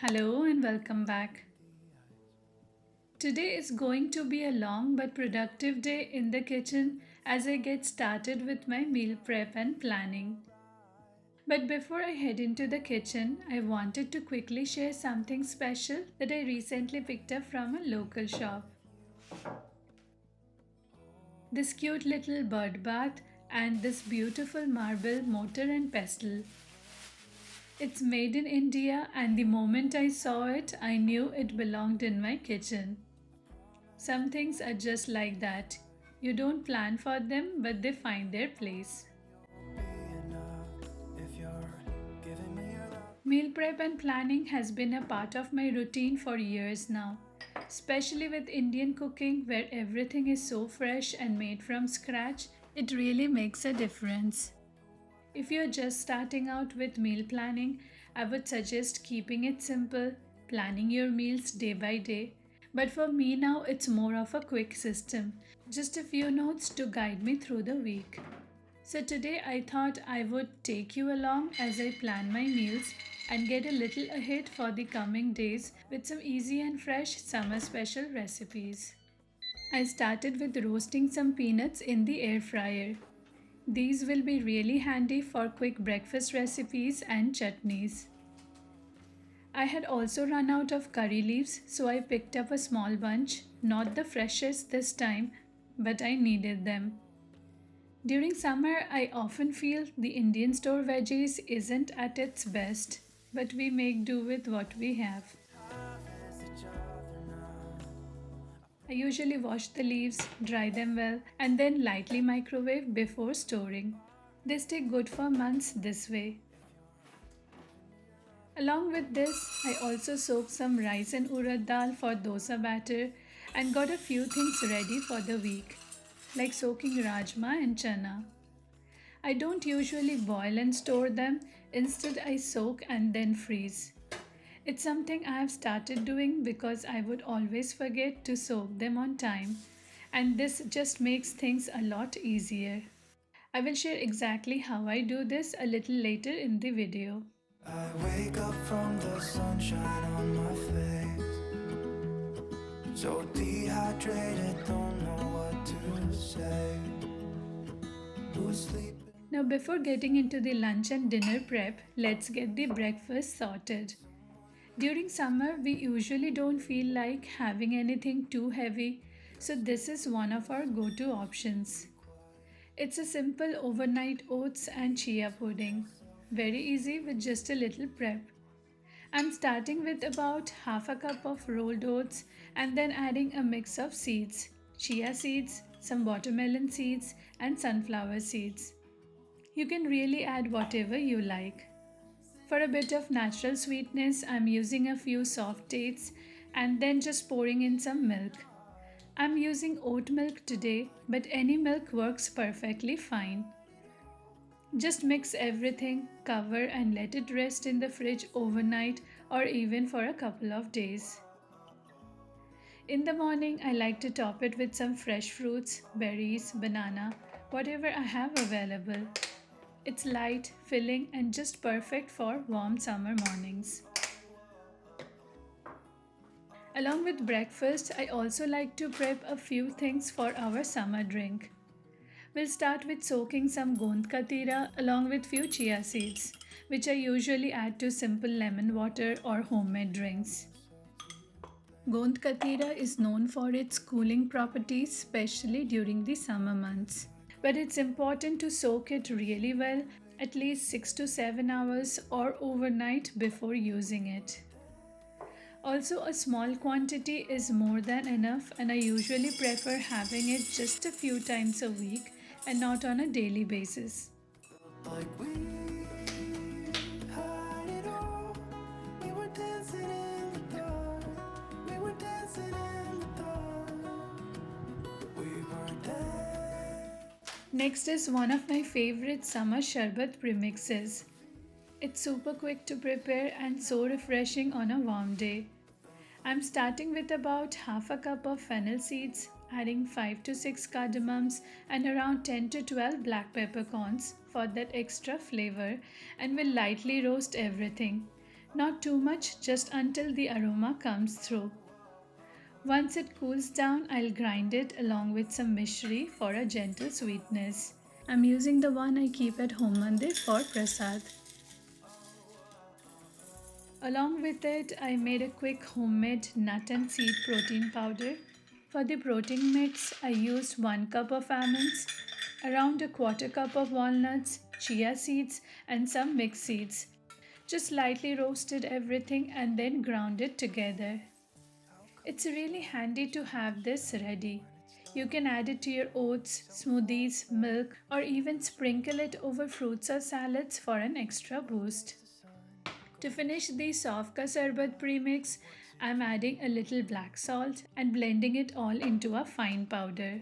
Hello and welcome back. Today is going to be a long but productive day in the kitchen as I get started with my meal prep and planning. But before I head into the kitchen, I wanted to quickly share something special that I recently picked up from a local shop. This cute little bird bath and this beautiful marble mortar and pestle. It's made in India, and the moment I saw it, I knew it belonged in my kitchen. Some things are just like that. You don't plan for them, but they find their place. Meal prep and planning has been a part of my routine for years now, especially with Indian cooking where everything is so fresh and made from scratch. It really makes a difference. If you're just starting out with meal planning, I would suggest keeping it simple, planning your meals day by day. But for me now, it's more of a quick system, just a few notes to guide me through the week. So today I thought I would take you along as I plan my meals and get a little ahead for the coming days with some easy and fresh summer special recipes. I started with roasting some peanuts in the air fryer. These will be really handy for quick breakfast recipes and chutneys. I had also run out of curry leaves, so I picked up a small bunch, not the freshest this time, but I needed them. During summer, I often feel the Indian store veggies isn't at its best, but we make do with what we have. I usually wash the leaves, dry them well, and then lightly microwave before storing. They stay good for months this way. Along with this, I also soaked some rice and urad dal for dosa batter and got a few things ready for the week, like soaking rajma and chana. I don't usually boil and store them, instead, I soak and then freeze. It's something I have started doing because I would always forget to soak them on time, and this just makes things a lot easier. I will share exactly how I do this a little later in the video. I wake up from the sunshine on my face, so dehydrated, don't know what to say. Now, before getting into the lunch and dinner prep, let's get the breakfast sorted. During summer, we usually don't feel like having anything too heavy, so this is one of our go to options. It's a simple overnight oats and chia pudding. Very easy with just a little prep. I'm starting with about half a cup of rolled oats and then adding a mix of seeds, chia seeds, some watermelon seeds, and sunflower seeds. You can really add whatever you like. For a bit of natural sweetness, I'm using a few soft dates and then just pouring in some milk. I'm using oat milk today, but any milk works perfectly fine. Just mix everything, cover and let it rest in the fridge overnight or even for a couple of days. In the morning, I like to top it with some fresh fruits, berries, banana, whatever I have available. It's light, filling, and just perfect for warm summer mornings. Along with breakfast, I also like to prep a few things for our summer drink. We'll start with soaking some gond katira along with few chia seeds, which I usually add to simple lemon water or homemade drinks. Gond katira is known for its cooling properties, especially during the summer months. But it's important to soak it really well, at least 6 to 7 hours or overnight before using it. Also, a small quantity is more than enough, and I usually prefer having it just a few times a week and not on a daily basis. Next is one of my favorite summer sherbet premixes. It's super quick to prepare and so refreshing on a warm day. I'm starting with about half a cup of fennel seeds, adding 5 to 6 cardamoms and around 10 to 12 black peppercorns for that extra flavor, and will lightly roast everything. Not too much, just until the aroma comes through. Once it cools down, I'll grind it along with some mishri for a gentle sweetness. I'm using the one I keep at home mandir for prasad. Along with it, I made a quick homemade nut and seed protein powder. For the protein mix, I used 1 cup of almonds, around a quarter cup of walnuts, chia seeds, and some mixed seeds. Just lightly roasted everything and then ground it together. It's really handy to have this ready. You can add it to your oats, smoothies, milk, or even sprinkle it over fruits or salads for an extra boost. To finish the saunf ka sherbet premix, I'm adding a little black salt and blending it all into a fine powder.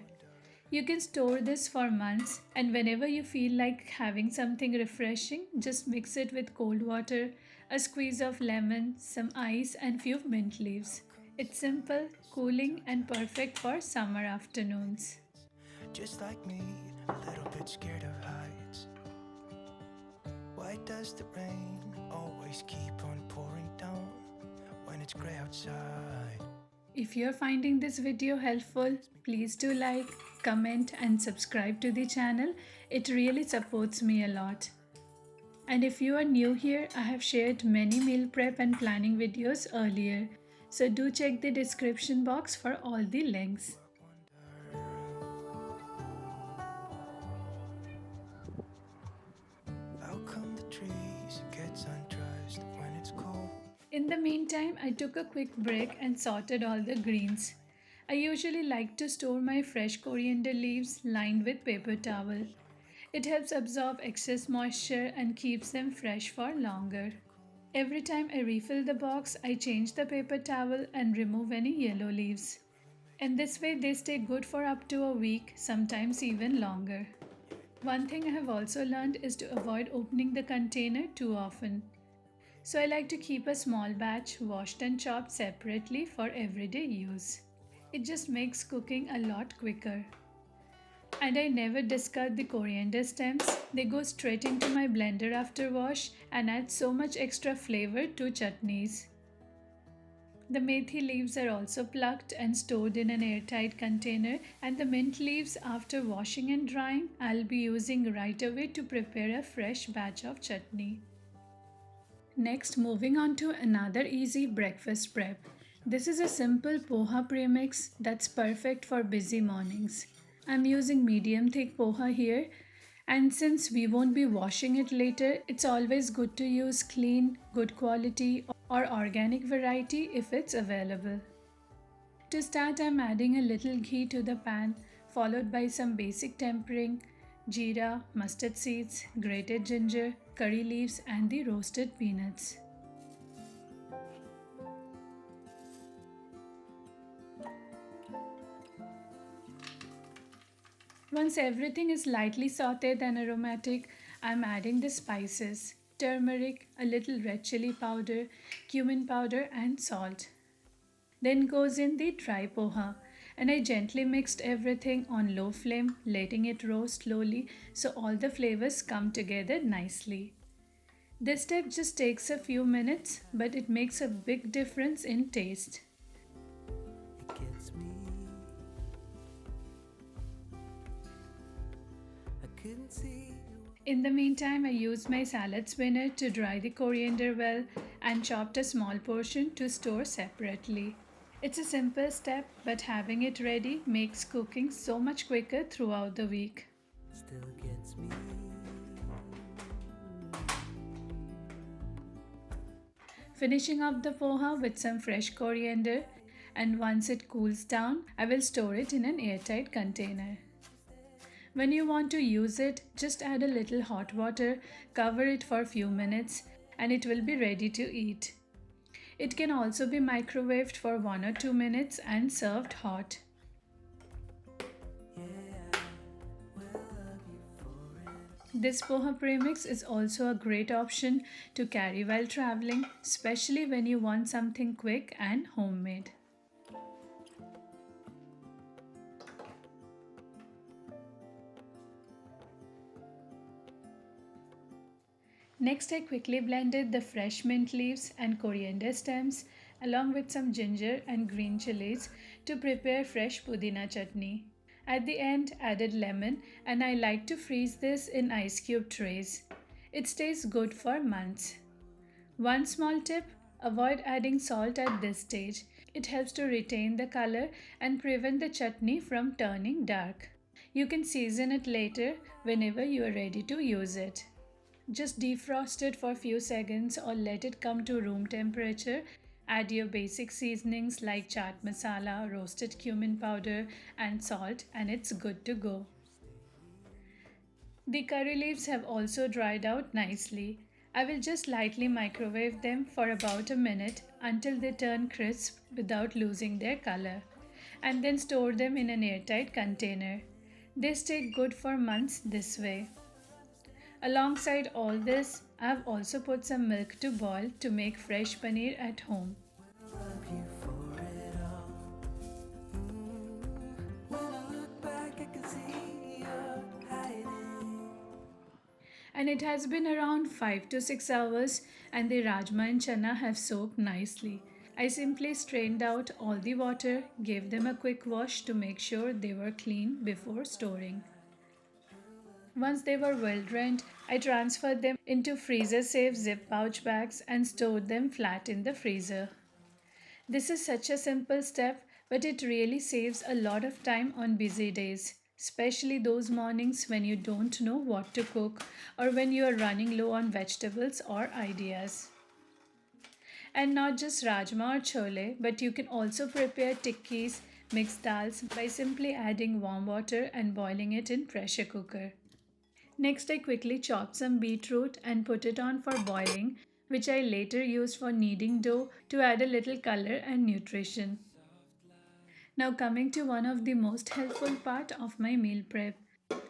You can store this for months, and whenever you feel like having something refreshing, just mix it with cold water, a squeeze of lemon, some ice, and few mint leaves. It's simple, cooling, and perfect for summer afternoons. Just like me, a little bit scared of heights. Why does the rain always keep on pouring down when it's gray outside? If you're finding this video helpful, please do like, comment, and subscribe to the channel. It really supports me a lot. And if you are new here, I have shared many meal prep and planning videos earlier. So do check the description box for all the links. How come the trees gets undressed when it's cold? In the meantime, I took a quick break and sorted all the greens. I usually like to store my fresh coriander leaves lined with paper towel. It helps absorb excess moisture and keeps them fresh for longer. Every time I refill the box, I change the paper towel and remove any yellow leaves. And this way they stay good for up to a week, sometimes even longer. One thing I have also learned is to avoid opening the container too often. So I like to keep a small batch washed and chopped separately for everyday use. It just makes cooking a lot quicker. And I never discard the coriander stems. They go straight into my blender after wash and add so much extra flavor to chutneys. The methi leaves are also plucked and stored in an airtight container, and the mint leaves, after washing and drying, I'll be using right away to prepare a fresh batch of chutney. Next, moving on to another easy breakfast prep. This is a simple poha premix that's perfect for busy mornings. I'm using medium thick poha here, and since we won't be washing it later, it's always good to use clean, good quality or organic variety if it's available. To start, I'm adding a little ghee to the pan, followed by some basic tempering, jeera, mustard seeds, grated ginger, curry leaves, and the roasted peanuts. Once everything is lightly sauteed and aromatic, I'm adding the spices, turmeric, a little red chili powder, cumin powder, and salt. Then goes in the dry poha, and I gently mixed everything on low flame, letting it roast slowly so all the flavors come together nicely. This step just takes a few minutes, but it makes a big difference in taste. It gets me. I couldn't see you. In the meantime, I used my salad spinner to dry the coriander well and chopped a small portion to store separately. It's a simple step, but having it ready makes cooking so much quicker throughout the week. Still gets me. Finishing up the poha with some fresh coriander, and once it cools down, I will store it in an airtight container. When you want to use it, just add a little hot water, cover it for a few minutes, and it will be ready to eat. It can also be microwaved for 1 or 2 minutes and served hot. This poha premix is also a great option to carry while traveling, especially when you want something quick and homemade. Next, I quickly blended the fresh mint leaves and coriander stems along with some ginger and green chilies to prepare fresh pudina chutney. At the end, added lemon, and I like to freeze this in ice cube trays. It stays good for months. One small tip: avoid adding salt at this stage. It helps to retain the color and prevent the chutney from turning dark. You can season it later whenever you are ready to use it. Just defrost it for a few seconds or let it come to room temperature. Add your basic seasonings like chaat masala, roasted cumin powder, and salt, and it's good to go. The curry leaves have also dried out nicely. I will just lightly microwave them for about a minute until they turn crisp without losing their color, and then store them in an airtight container. They stay good for months this way. Alongside all this, I have also put some milk to boil to make fresh paneer at home. Love you for it all. When I look back, I can see you're hiding. And it has been around 5 to 6 hours, and the rajma and chana have soaked nicely. I simply strained out all the water, gave them a quick wash to make sure they were clean before storing. Once they were well drained, I transferred them into freezer safe zip pouch bags and stored them flat in the freezer. This is such a simple step, but it really saves a lot of time on busy days, especially those mornings when you don't know what to cook or when you are running low on vegetables or ideas. And not just rajma or chole, but you can also prepare tikkis, mixed dals by simply adding warm water and boiling it in pressure cooker. Next, I quickly chopped some beetroot and put it on for boiling, which I later used for kneading dough to add a little color and nutrition. Now coming to one of the most helpful part of my meal prep,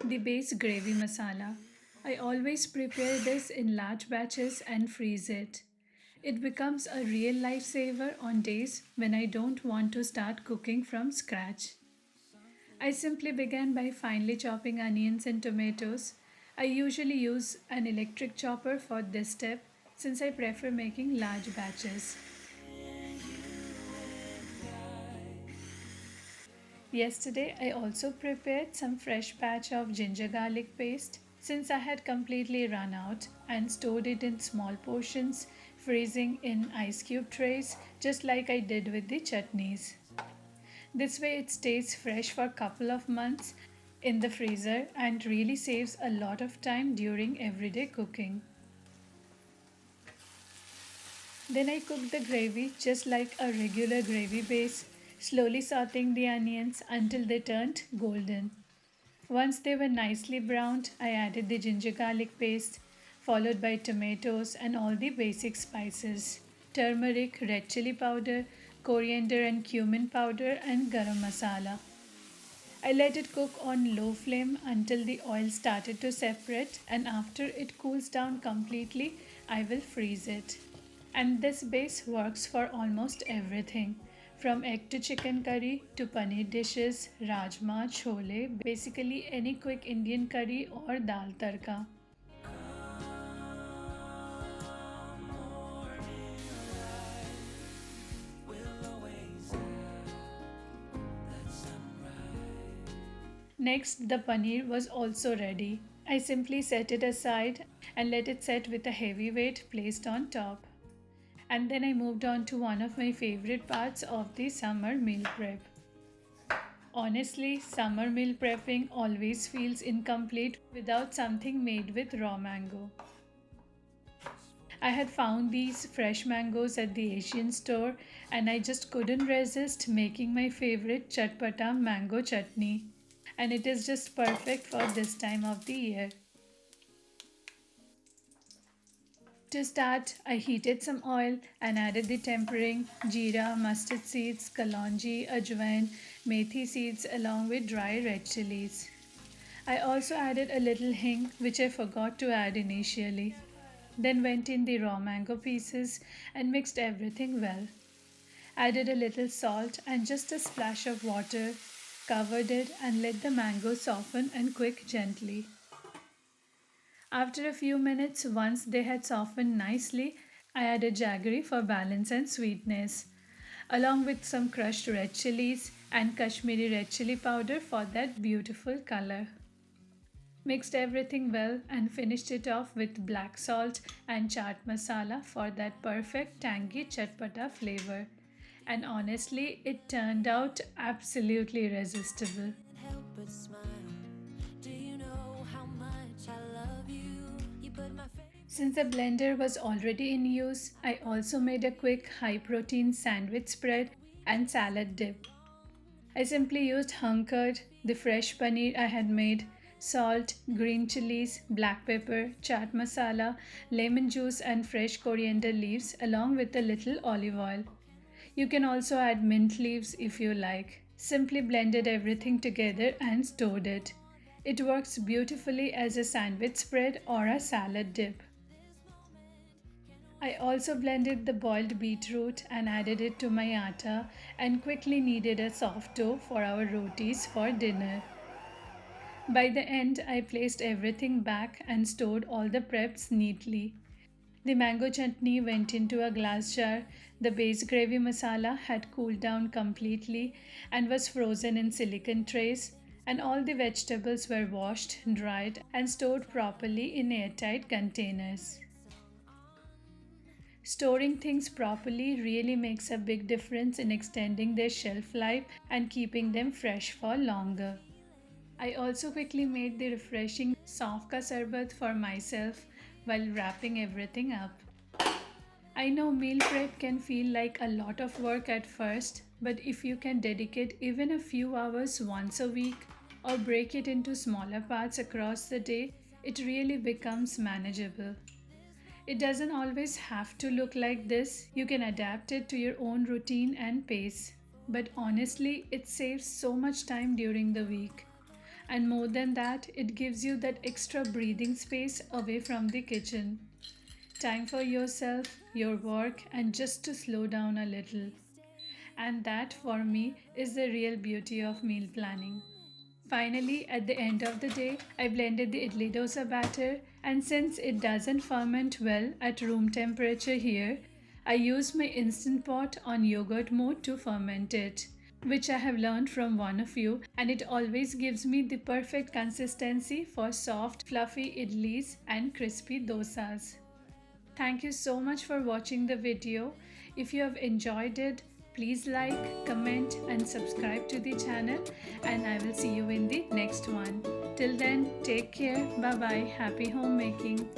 the base gravy masala. I always prepare this in large batches and freeze it. It becomes a real lifesaver on days when I don't want to start cooking from scratch. I simply began by finely chopping onions and tomatoes. I usually use an electric chopper for this step since I prefer making large batches. Yesterday, I also prepared some fresh batch of ginger garlic paste since I had completely run out and stored it in small portions, freezing in ice cube trays just like I did with the chutneys. This way it stays fresh for a couple of months in the freezer and really saves a lot of time during everyday cooking. Then I cooked the gravy just like a regular gravy base, slowly sauteing the onions until they turned golden. Once they were nicely browned, I added the ginger garlic paste, followed by tomatoes and all the basic spices: turmeric, red chili powder, coriander and cumin powder, and garam masala. I let it cook on low flame until the oil started to separate, and after it cools down completely, I will freeze it. And this base works for almost everything from egg to chicken curry to paneer dishes, rajma, chole, basically any quick Indian curry or dal tarka. We'll always have that sunrise. Next, the paneer was also ready. I simply set it aside and let it set with a heavy weight placed on top. And then I moved on to one of my favorite parts of the summer meal prep. Honestly, summer meal prepping always feels incomplete without something made with raw mango. I had found these fresh mangoes at the Asian store and I just couldn't resist making my favorite chatpata mango chutney. And it is just perfect for this time of the year. To start, I heated some oil and added the tempering, jeera, mustard seeds, kalonji, ajwain, methi seeds along with dry red chilies. I also added a little hing which I forgot to add initially. Then went in the raw mango pieces and mixed everything well. Added a little salt and just a splash of water, covered it and let the mango soften and cook gently. After a few minutes, once they had softened nicely, I added jaggery for balance and sweetness, along with some crushed red chilies and Kashmiri red chili powder for that beautiful color. Mixed everything well and finished it off with black salt and chaat masala for that perfect tangy chatpata flavor. And honestly, it turned out absolutely irresistible. Help but smile. Do you know how much I love you? You put my Since the blender was already in use, I also made a quick high protein sandwich spread and salad dip. I simply used hung curd, the fresh paneer I had made, salt, green chilies, black pepper, chaat masala, lemon juice, and fresh coriander leaves, along with a little olive oil. You can also add mint leaves if you like. Simply blended everything together and stored it. It works beautifully as a sandwich spread or a salad dip. I also blended the boiled beetroot and added it to my atta and quickly kneaded a soft dough for our rotis for dinner. By the end, I placed everything back and stored all the preps neatly. The mango chutney went into a glass jar. The base gravy masala had cooled down completely and was frozen in silicone trays, and all the vegetables were washed, dried, and stored properly in airtight containers. Storing things properly really makes a big difference in extending their shelf life and keeping them fresh for longer. I also quickly made the refreshing saunf ka sherbet for myself while wrapping everything up. I know meal prep can feel like a lot of work at first, but if you can dedicate even a few hours once a week or break it into smaller parts across the day, it really becomes manageable. It doesn't always have to look like this. You can adapt it to your own routine and pace. But honestly, it saves so much time during the week. And more than that, it gives you that extra breathing space away from the kitchen. Time for yourself, your work, and just to slow down a little. And that, for me, is the real beauty of meal planning. Finally, at the end of the day, I blended the idli dosa batter, and since it doesn't ferment well at room temperature here, I use my instant pot on yogurt mode to ferment it, which I have learned from one of you, and it always gives me the perfect consistency for soft, fluffy idlis and crispy dosas. Thank you so much for watching the video. If you have enjoyed it, please like, comment and subscribe to the channel, and I will see you in the next one. Till then, take care. Bye bye. Happy homemaking.